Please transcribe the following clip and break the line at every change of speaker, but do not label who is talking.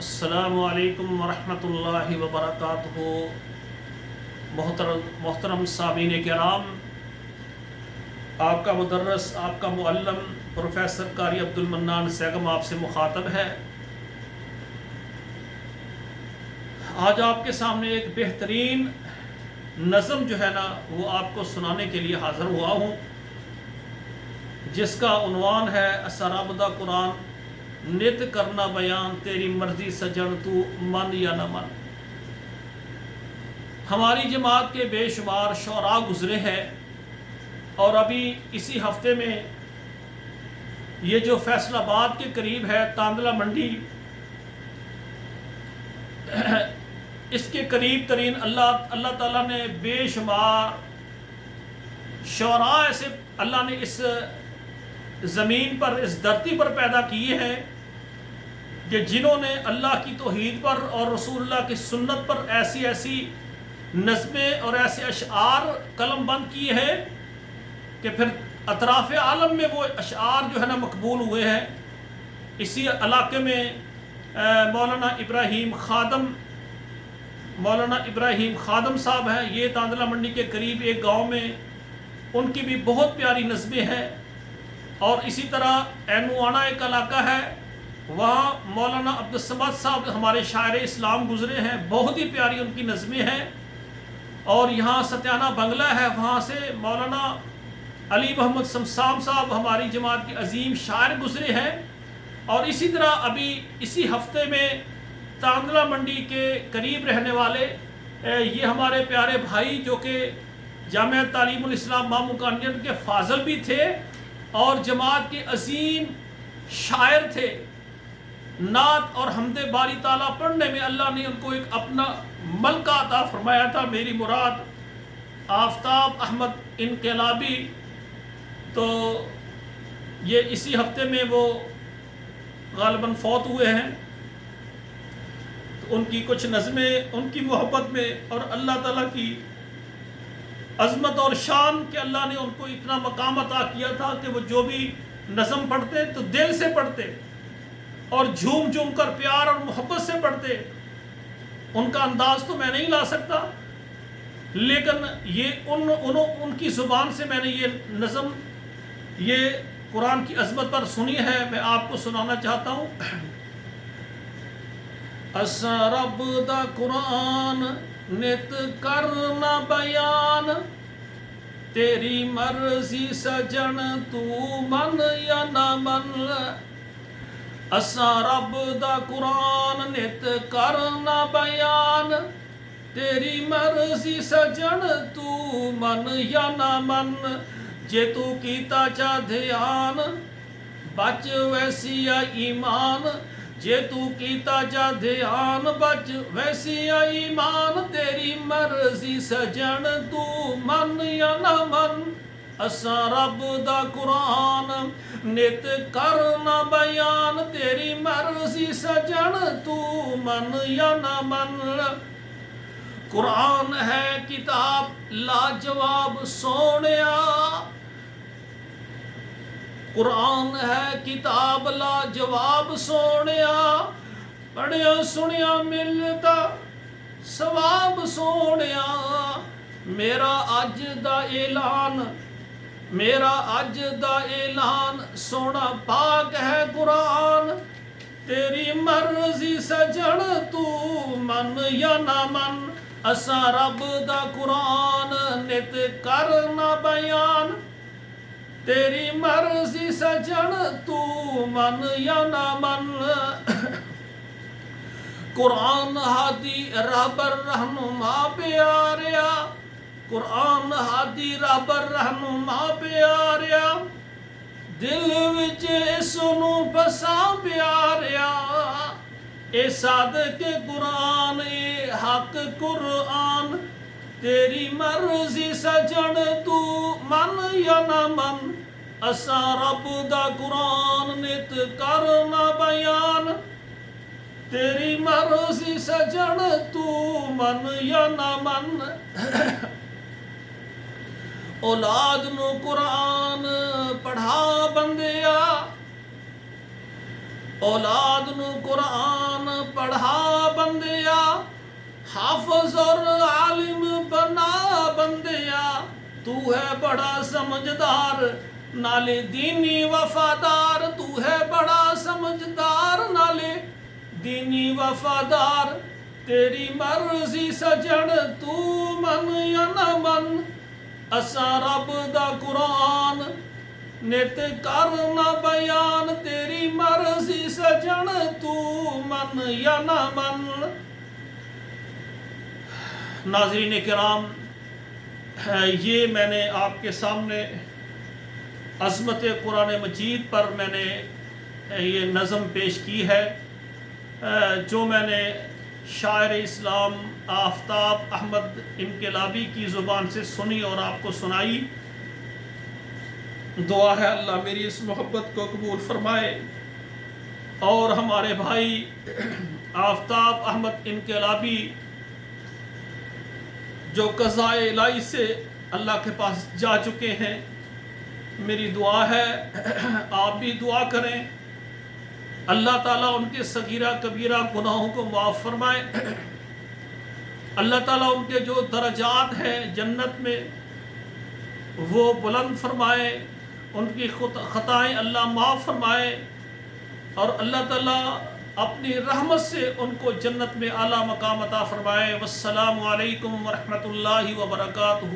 السلام علیکم ورحمۃ اللہ وبرکاتہ۔ محترم سامعین کرام، آپ کا مدرس، آپ کا معلم پروفیسر قاری عبد المنان سیگم آپ سے مخاطب ہے۔ آج آپ کے سامنے ایک بہترین نظم جو ہے نا وہ آپ کو سنانے کے لیے حاضر ہوا ہوں، جس کا عنوان ہے اسرابدہ قرآن نت کرنا بیان، تیری مرضی سجن تو من یا نہ من۔ ہماری جماعت کے بے شمار شعراء گزرے ہیں، اور ابھی اسی ہفتے میں یہ جو فیصل آباد کے قریب ہے تاندلہ منڈی، اس کے قریب ترین اللہ تعالیٰ نے بے شمار شعراء ایسے اللہ نے اس زمین پر، اس دھرتی پر پیدا کیے ہیں کہ جنہوں نے اللہ کی توحید پر اور رسول اللہ کی سنت پر ایسی ایسی نظمیں اور ایسے اشعار قلم بند کیے ہیں کہ پھر اطراف عالم میں وہ اشعار جو ہے نا مقبول ہوئے ہیں۔ اسی علاقے میں مولانا ابراہیم خادم صاحب ہیں، یہ تاندلہ منڈی کے قریب ایک گاؤں میں، ان کی بھی بہت پیاری نظمیں ہیں۔ اور اسی طرح اینوانا ایک علاقہ ہے، وہاں مولانا عبدالصمد صاحب ہمارے شاعر اسلام گزرے ہیں، بہت ہی پیاری ان کی نظمیں ہیں۔ اور یہاں ستیانہ بنگلہ ہے، وہاں سے مولانا علی محمد سمسام صاحب ہماری جماعت کے عظیم شاعر گزرے ہیں۔ اور اسی طرح ابھی اسی ہفتے میں تاندلہ منڈی کے قریب رہنے والے یہ ہمارے پیارے بھائی جو کہ جامعہ تعلیم الاسلام ماموکانیت کے فاضل بھی تھے اور جماعت کے عظیم شاعر تھے، نعت اور حمد باری تعالیٰ پڑھنے میں اللہ نے ان کو ایک اپنا ملکہ عطا فرمایا تھا۔ میری مراد آفتاب احمد انقلابی، تو یہ اسی ہفتے میں وہ غالباً فوت ہوئے ہیں۔ تو ان کی کچھ نظمیں ان کی محبت میں اور اللہ تعالیٰ کی عظمت اور شان کہ اللہ نے ان کو اتنا مقام عطا کیا تھا کہ وہ جو بھی نظم پڑھتے تو دل سے پڑھتے اور جھوم جھوم کر پیار اور محبت سے پڑھتے۔ ان کا انداز تو میں نہیں لا سکتا، لیکن یہ ان کی زبان سے میں نے یہ نظم، یہ قرآن کی عظمت پر سنی ہے، میں آپ کو سنانا چاہتا ہوں۔ اسرابدہ قرآن نت کرنا بیان، تیری مرضی سجن تو من یا نہ من۔ اسرابدہ قرآن نت کرنا بیان، تیری مرضی سجن تو من یا نہ من۔ جے تو کیتا چا دھیان بچ ویسی ایمان، جے تو کیتا جا دھیان بچ ویسی ایمان، تیری مرضی سجن تو من یا نہ من۔ اسرابدہ قرآن نت کرنا بیان، تیری مرضی سجن تو من یا نہ من۔ قرآن ہے کتاب لاجواب سونیا، قرآن ہے کتاب لاجواب سونیا، پڑھیا سنیا ملتا ثواب سونیا۔ میرا اج دا اعلان، میرا اج دا اعلان سونا پاک ہے قرآن، تیری مرضی سجن تو من یا نہ من۔ اسرابدہ قرآن نت کرنا بیان، تیری مرضی سجن تو من یا نہ من۔ قرآن ہادی رہبر رہنما پیاریا، قرآن ہادی رہبر رہنما پیاریا، دل وچ اس نو بسا پیاریا۔ اے صادق قرآن اے حق قرآن، تیری مرضی سجن تو من یا نہ من۔ اسرابدہ قرآن نت کرنا بیان، تیری مرضی سجن تو من یا نہ من۔ اولاد نو قرآن پڑھا بندیا، اولاد نو قرآن پڑھا بندیا، حافظ اور عالم بنا بندیا، تو ہے بڑا سمجھدار نالے دینی وفادار، تو ہے بڑا سمجھدار نالے دینی وفادار، تیری مرضی سجن تو من یا نہ من، اساں رب دا قرآن نت کرنا بیان، تیری مرضی سجن تو من یا نہ من۔ ناظرین کرام، یہ میں نے آپ کے سامنے عظمت قرآن مجید پر میں نے یہ نظم پیش کی ہے، جو میں نے شاعر اسلام آفتاب احمد انقلابی کی زبان سے سنی اور آپ کو سنائی۔ دعا ہے اللہ میری اس محبت کو قبول فرمائے اور ہمارے بھائی آفتاب احمد انقلابی جو قضائے الہی سے اللہ کے پاس جا چکے ہیں، میری دعا ہے آپ بھی دعا کریں، اللہ تعالیٰ ان کے صغیرہ کبیرہ گناہوں کو معاف فرمائے، اللہ تعالیٰ ان کے جو درجات ہیں جنت میں وہ بلند فرمائے، ان کی خطائیں اللہ معاف فرمائے، اور اللہ تعالیٰ اپنی رحمت سے ان کو جنت میں اعلیٰ مقام عطا فرمائے۔ والسلام علیکم ورحمۃ اللہ وبرکاتہ۔